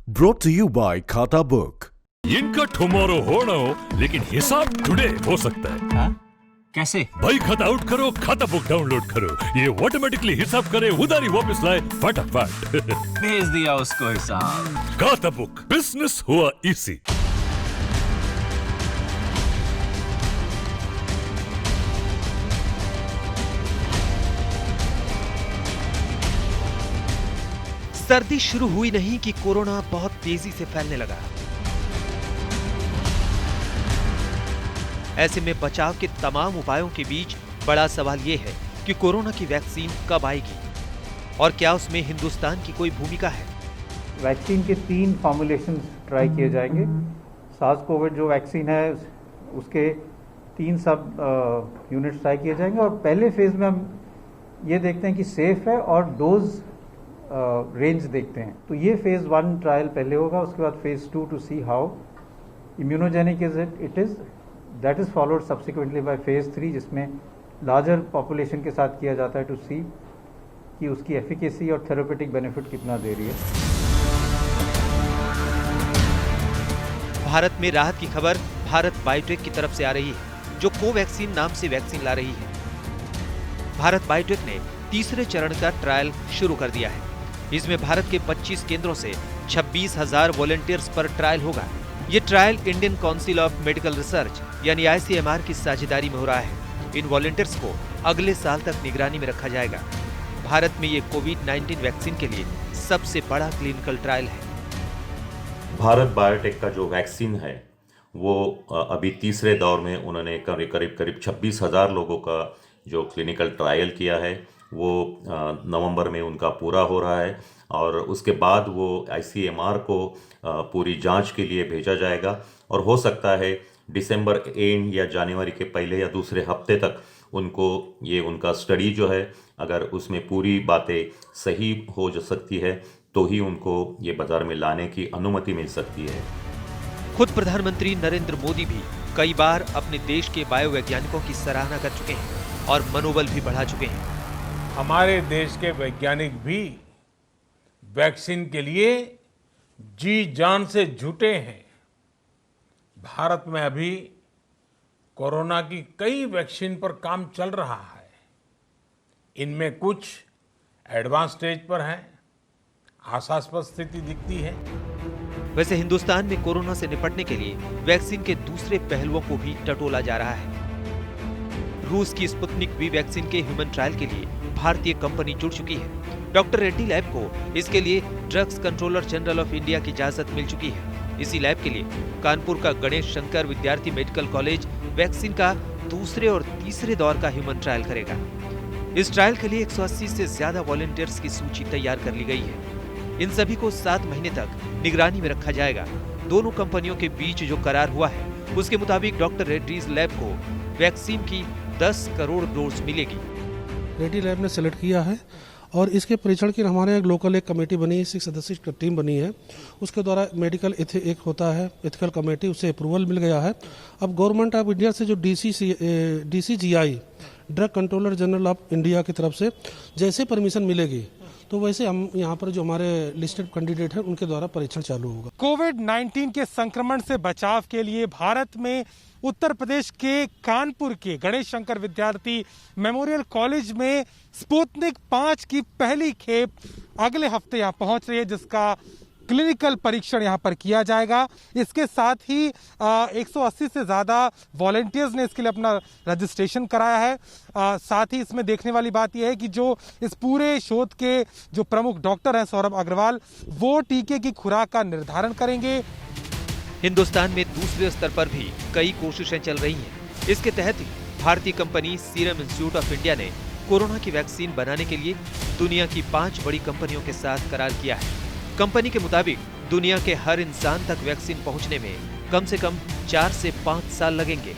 Brought to you by खाता book. इनका tomorrow होना हो लेकिन हिसाब टुडे हो सकता है। हाँ? कैसे? भाई खाता आउट करो, खाता बुक डाउनलोड करो, ये ऑटोमेटिकली हिसाब करे, उधारी वापस लाए फटाफट। भेज दिया उसको हिसाब। खाता बुक, बिजनेस हुआ इजी। सर्दी शुरू हुई नहीं कि कोरोना बहुत तेजी से फैलने लगा। ऐसे में बचाव के तमाम उपायों के बीच बड़ा सवाल यह है कि कोरोना की वैक्सीन कब आएगी और क्या उसमें हिंदुस्तान की कोई भूमिका है। वैक्सीन के 3 फॉर्मुलेशंस ट्राई किए जाएंगे। सार्स कोविड जो वैक्सीन है उसके 3 सब यूनिट्स ट्राई किए जाएंगे और पहले फेज में हम ये देखते हैं कि सेफ है और डोज रेंज देखते हैं। तो ये फेज 1 ट्रायल पहले होगा, उसके बाद phase 2 to see how immunogenic it is, that is followed subsequently by phase 3 जिसमें लार्जर पॉपुलेशन के साथ किया जाता है टू सी कि उसकी एफिकेसी और थेरेपेटिक बेनिफिट कितना दे रही है। भारत में राहत की खबर भारत बायोटेक की तरफ से आ रही है, जो कोवैक्सीन नाम से वैक्सीन ला रही है। भारत बायोटेक ने तीसरे चरण का ट्रायल शुरू कर दिया है। इसमें भारत के 25 केंद्रों से 26,000 वॉलंटियर्स पर ट्रायल होगा। ये trial Indian council of medical research यानी ICMR की साझेदारी में हो रहा है। इन वॉलंटियर्स को अगले साल तक निगरानी में रखा जाएगा। भारत में ये कोविड-19 वैक्सीन के लिए सबसे बड़ा क्लिनिकल ट्रायल है। भारत बायोटेक का जो वैक्सीन है वो अभी तीसरे दौर में उन्होंने करीब 26,000 लोगों का जो क्लिनिकल ट्रायल किया है वो नवंबर में उनका पूरा हो रहा है और उसके बाद वो ICMR को पूरी जांच के लिए भेजा जाएगा और हो सकता है दिसंबर एंड या जनवरी के पहले या दूसरे हफ्ते तक उनका स्टडी जो है अगर उसमें पूरी बातें सही हो सकती है तो ही उनको ये बाजार में लाने की अनुमति मिल सकती है। खुद प्रधानमंत्री नरेंद्र मोदी भी कई बार अपने देश के बायोवैज्ञानिकों की सराहना कर चुके हैं और मनोबल भी बढ़ा चुके हैं। हमारे देश के वैज्ञानिक भी वैक्सीन के लिए जी जान से जुटे हैं। भारत में अभी कोरोना की कई वैक्सीन पर काम चल रहा है। इनमें कुछ एडवांस स्टेज पर हैं, आशास्पद स्थिति दिखती है। वैसे हिंदुस्तान में कोरोना से निपटने के लिए वैक्सीन के दूसरे पहलुओं को भी टटोला जा रहा है। रूस की स्पुतनिक वी वैक्सीन के ह्यूमन ट्रायल के लिए भारतीय कंपनी जुड़ चुकी है। डॉक्टर रेड्डी लैब को इसके लिए drugs controller general of India की इजाजत मिल चुकी है। इसी लैब के लिए कानपुर का गणेश शंकर विद्यार्थी मेडिकल कॉलेज वैक्सीन का दूसरे और तीसरे दौर का ह्यूमन ट्रायल करेगा। इस ट्रायल के लिए 180 से ज्यादा वॉलंटियर्स की सूची तैयार कर ली गई है। इन सभी को 7 महीने तक निगरानी में रखा जाएगा। दोनों कंपनियों के बीच जो करार हुआ है उसके मुताबिक डॉक्टर रेड्डीज लैब को वैक्सीन की 10 करोड़ डोज मिलेगी। रेड्डी लैब ने सेलेक्ट किया है और इसके परीक्षण की हमारे एक लोकल एक कमेटी बनी है, 6 सदस्यीय टीम बनी है। उसके द्वारा मेडिकल एक होता है एथिकल कमेटी, उससे अप्रूवल मिल गया है। अब गवर्नमेंट ऑफ इंडिया से जो DCGI drug controller general of India की तरफ से जैसे परमिशन मिलेगी तो वैसे हम यहाँ पर जो हमारे लिस्टेड कैंडिडेट हैं उनके द्वारा परीक्षण चालू होगा। कोविड-19 के संक्रमण से बचाव के लिए भारत में उत्तर प्रदेश के कानपुर के गणेश शंकर विद्यार्थी मेमोरियल कॉलेज में स्पुतनिक 5 की पहली खेप अगले हफ्ते यहाँ पहुंच रही है, जिसका क्लिनिकल परीक्षण यहाँ पर किया जाएगा। इसके साथ ही 180 से ज्यादा वॉलंटियर्स ने इसके लिए अपना रजिस्ट्रेशन कराया है। साथ ही इसमें देखने वाली बात यह है कि जो इस पूरे शोध के जो प्रमुख डॉक्टर हैं सौरभ अग्रवाल, वो टीके की खुराक का निर्धारण करेंगे। हिंदुस्तान में दूसरे स्तर पर भी कई कोशिशें चल रही हैं। इसके तहत ही भारतीय company serum institute of India ने कोरोना की वैक्सीन बनाने के लिए दुनिया की 5 बड़ी कंपनियों के साथ करार किया है। कंपनी के मुताबिक दुनिया के हर इंसान तक वैक्सीन पहुंचने में कम से कम 4 से 5 साल लगेंगे।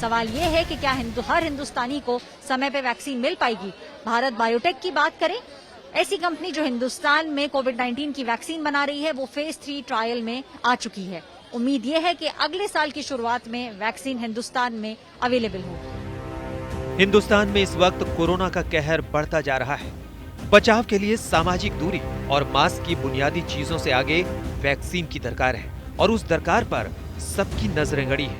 सवाल ये है कि क्या हर हिंदुस्तानी को समय पे वैक्सीन मिल पाएगी। भारत बायोटेक की बात करें, ऐसी कंपनी जो हिंदुस्तान में कोविड-19 की वैक्सीन बना रही है, वो फेज 3 ट्रायल में आ चुकी है। उम्मीद ये है कि अगले साल की शुरुआत में वैक्सीन हिंदुस्तान में अवेलेबल हो। हिंदुस्तान में इस वक्त कोरोना का कहर बढ़ता जा रहा है। बचाव के लिए सामाजिक दूरी और मास्क की बुनियादी चीजों से आगे वैक्सीन की दरकार है और उस दरकार पर सबकी नजरें गड़ी है।